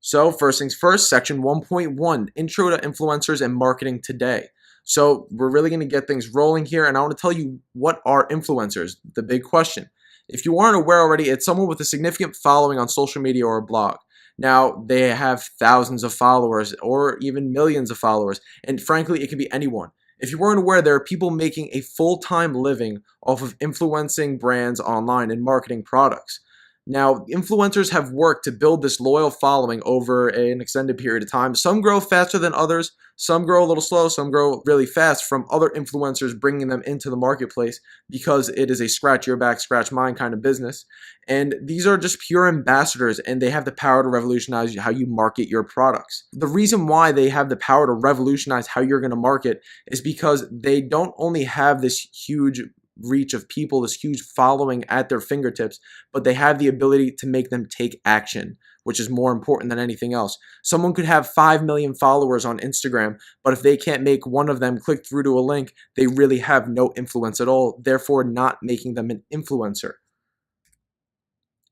So first things first, section 1.1, Intro to Influencers and Marketing Today. So we're really going to get things rolling here, and I want to tell you what are influencers, the big question. If you aren't aware already, it's someone with a significant following on social media or a blog. Now, they have thousands of followers or even millions of followers, and frankly, it can be anyone. If you weren't aware, there are people making a full-time living off of influencing brands online and marketing products. Now, influencers have worked to build this loyal following over an extended period of time. Some grow faster than others, some grow a little slow, some grow really fast from other influencers bringing them into the marketplace because it is a scratch your back, scratch mine kind of business. And these are just pure ambassadors, and they have the power to revolutionize how you market your products. The reason why they have the power to revolutionize how you're going to market is because they don't only have this huge reach of people, this huge following at their fingertips, but they have the ability to make them take action, which is more important than anything else. Someone could have 5 million followers on Instagram, but if they can't make one of them click through to a link, they really have no influence at all, therefore not making them an influencer.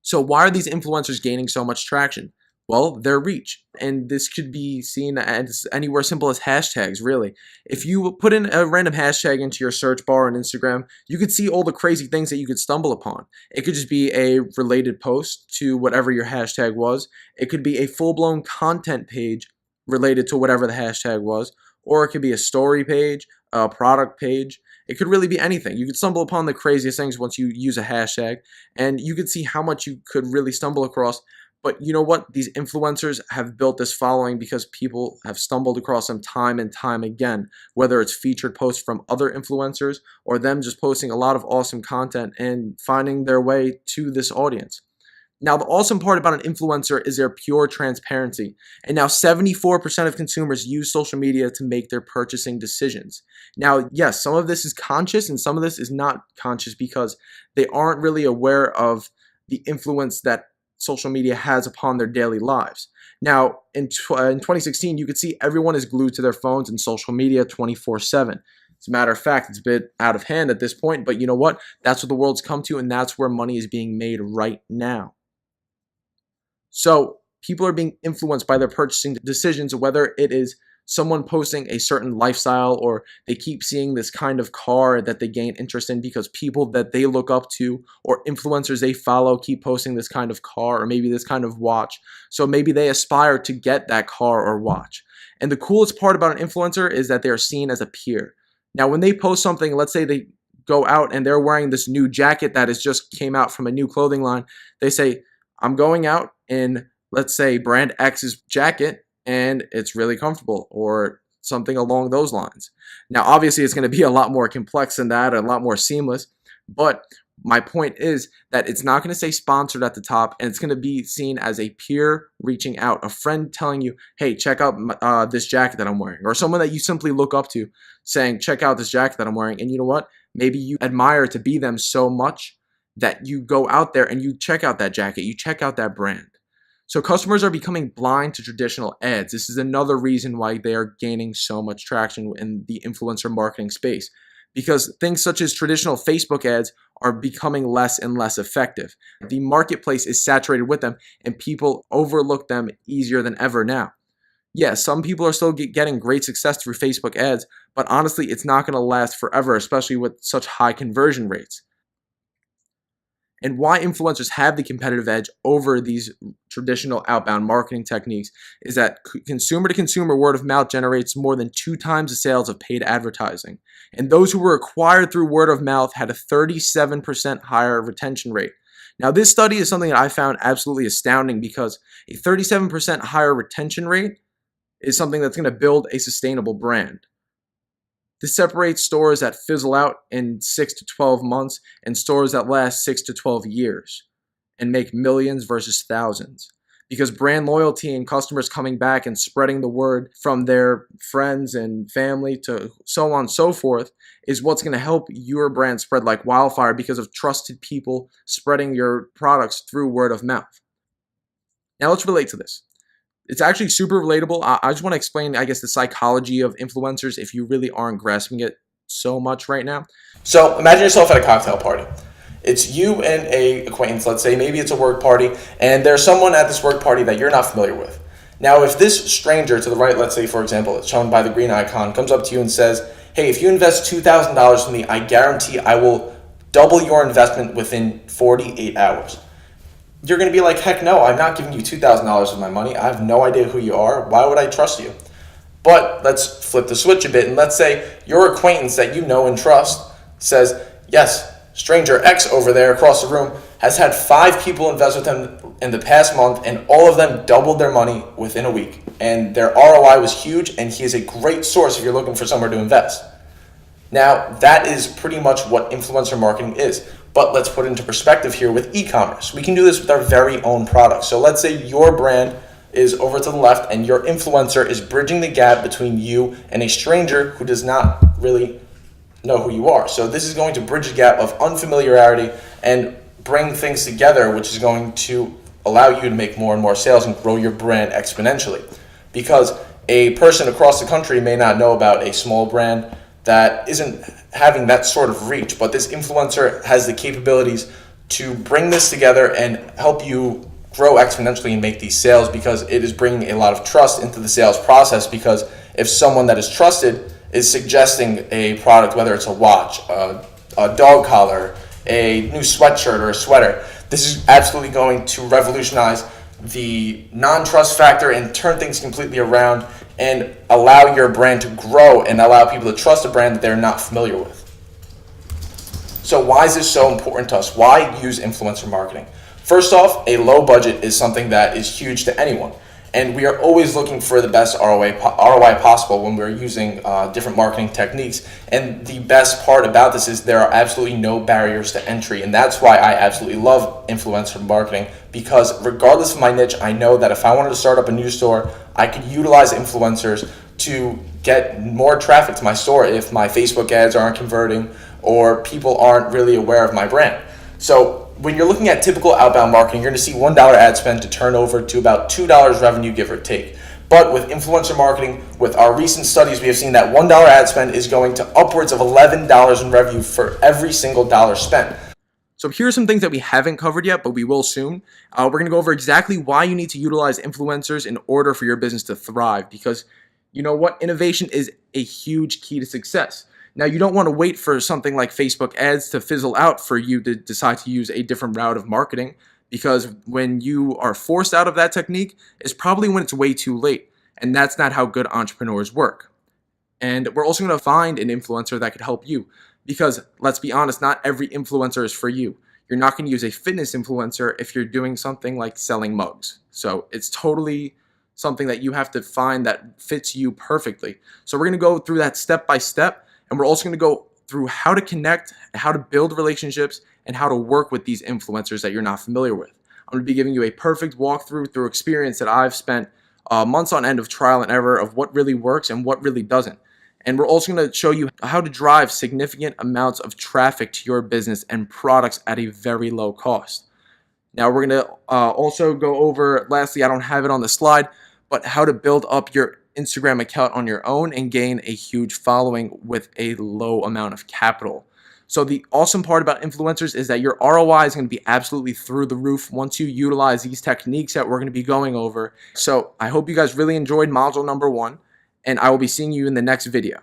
So why are these influencers gaining so much traction? Well, their reach. And this could be seen as anywhere simple as hashtags, really. If you put in a random hashtag into your search bar on Instagram, you could see all the crazy things that you could stumble upon. It could just be a related post to whatever your hashtag was. It could be a full-blown content page related to whatever the hashtag was. Or it could be a story page, a product page. It could really be anything. You could stumble upon the craziest things once you use a hashtag, and you could see how much you could really stumble across. But you know what? These influencers have built this following because people have stumbled across them time and time again, whether it's featured posts from other influencers or them just posting a lot of awesome content and finding their way to this audience. Now, the awesome part about an influencer is their pure transparency. And now 74% of consumers use social media to make their purchasing decisions. Now, yes, some of this is conscious and some of this is not conscious because they aren't really aware of the influence that social media has upon their daily lives. Now, in 2016, you could see everyone is glued to their phones and social media 24/7. As a matter of fact, it's a bit out of hand at this point, but you know what? That's what the world's come to, and that's where money is being made right now. So people are being influenced by their purchasing decisions, whether it is someone posting a certain lifestyle or they keep seeing this kind of car that they gain interest in because people that they look up to or influencers they follow keep posting this kind of car or maybe this kind of watch. So maybe they aspire to get that car or watch. And the coolest part about an influencer is that they are seen as a peer. Now, when they post something, let's say they go out and they're wearing this new jacket that has just came out from a new clothing line. They say, I'm going out in, let's say, brand X's jacket, and it's really comfortable, or something along those lines. Now, obviously, it's going to be a lot more complex than that, a lot more seamless, but my point is that it's not going to say sponsored at the top, and it's going to be seen as a peer reaching out, a friend telling you, hey, check out this jacket that I'm wearing, or someone that you simply look up to saying, check out this jacket that I'm wearing, and you know what? Maybe you admire to be them so much that you go out there and you check out that jacket, you check out that brand. So customers are becoming blind to traditional ads. This is another reason why they are gaining so much traction in the influencer marketing space, because things such as traditional Facebook ads are becoming less and less effective. The marketplace is saturated with them, and people overlook them easier than ever now. Yes, some people are still getting great success through Facebook ads, but honestly, it's not going to last forever, especially with such high conversion rates. And why influencers have the competitive edge over these traditional outbound marketing techniques is that consumer-to-consumer word of mouth generates more than 2 times the sales of paid advertising. And those who were acquired through word of mouth had a 37% higher retention rate. Now, this study is something that I found absolutely astounding because a 37% higher retention rate is something that's going to build a sustainable brand. This separates stores that fizzle out in 6 to 12 months and stores that last 6 to 12 years and make millions versus thousands. Because brand loyalty and customers coming back and spreading the word from their friends and family to so on and so forth is what's going to help your brand spread like wildfire because of trusted people spreading your products through word of mouth. Now let's relate to this. It's actually super relatable. I just want to explain, I guess, the psychology of influencers if you really aren't grasping it so much right now. So imagine yourself at a cocktail party. It's you and a acquaintance, let's say, maybe it's a work party, and there's someone at this work party that you're not familiar with. Now, if this stranger to the right, let's say, for example, it's shown by the green icon, comes up to you and says, hey, if you invest $2,000 with me, I guarantee I will double your investment within 48 hours. You're going to be like, heck no, I'm not giving you $2,000 of my money. I have no idea who you are. Why would I trust you? But let's flip the switch a bit, and let's say your acquaintance that you know and trust says, yes, stranger X over there across the room has had 5 people invest with him in the past month, and all of them doubled their money within a week. And their ROI was huge, and he is a great source if you're looking for somewhere to invest. Now, that is pretty much what influencer marketing is. But let's put it into perspective here with e-commerce. We can do this with our very own products. So let's say your brand is over to the left and your influencer is bridging the gap between you and a stranger who does not really know who you are. So this is going to bridge the gap of unfamiliarity and bring things together, which is going to allow you to make more and more sales and grow your brand exponentially. Because a person across the country may not know about a small brand that isn't having that sort of reach, but this influencer has the capabilities to bring this together and help you grow exponentially and make these sales, because it is bringing a lot of trust into the sales process. Because if someone that is trusted is suggesting a product, whether it's a watch, a dog collar, a new sweatshirt or a sweater, this is absolutely going to revolutionize the non-trust factor and turn things completely around and allow your brand to grow and allow people to trust a brand that they're not familiar with. So why is this so important to us? Why use influencer marketing? First off, a low budget is something that is huge to anyone. And we are always looking for the best ROI possible when we're using different marketing techniques. And the best part about this is there are absolutely no barriers to entry. And that's why I absolutely love influencer marketing, because regardless of my niche, I know that if I wanted to start up a new store, I could utilize influencers to get more traffic to my store if my Facebook ads aren't converting or people aren't really aware of my brand. So when you're looking at typical outbound marketing, you're going to see $1 ad spend to turn over to about $2 revenue, give or take. But with influencer marketing, with our recent studies, we have seen that $1 ad spend is going to upwards of $11 in revenue for every single dollar spent. So here are some things that we haven't covered yet, but we will soon. We're going to go over exactly why you need to utilize influencers in order for your business to thrive, because you know what? Innovation is a huge key to success. Now, you don't want to wait for something like Facebook ads to fizzle out for you to decide to use a different route of marketing, because when you are forced out of that technique, it's probably when it's way too late. And that's not how good entrepreneurs work. And we're also going to find an influencer that could help you, because let's be honest, not every influencer is for you. You're not going to use a fitness influencer if you're doing something like selling mugs. So it's totally something that you have to find that fits you perfectly. So we're going to go through that step by step. And we're also going to go through how to connect, how to build relationships, and how to work with these influencers that you're not familiar with. I'm going to be giving you a perfect walkthrough through experience that I've spent months on end of trial and error of what really works and what really doesn't. And we're also going to show you how to drive significant amounts of traffic to your business and products at a very low cost. Now, we're going to also go over, lastly, I don't have it on the slide, but how to build up your Instagram account on your own and gain a huge following with a low amount of capital. So the awesome part about influencers is that your ROI is going to be absolutely through the roof once you utilize these techniques that we're going to be going over. So I hope you guys really enjoyed module number 1, and I will be seeing you in the next video.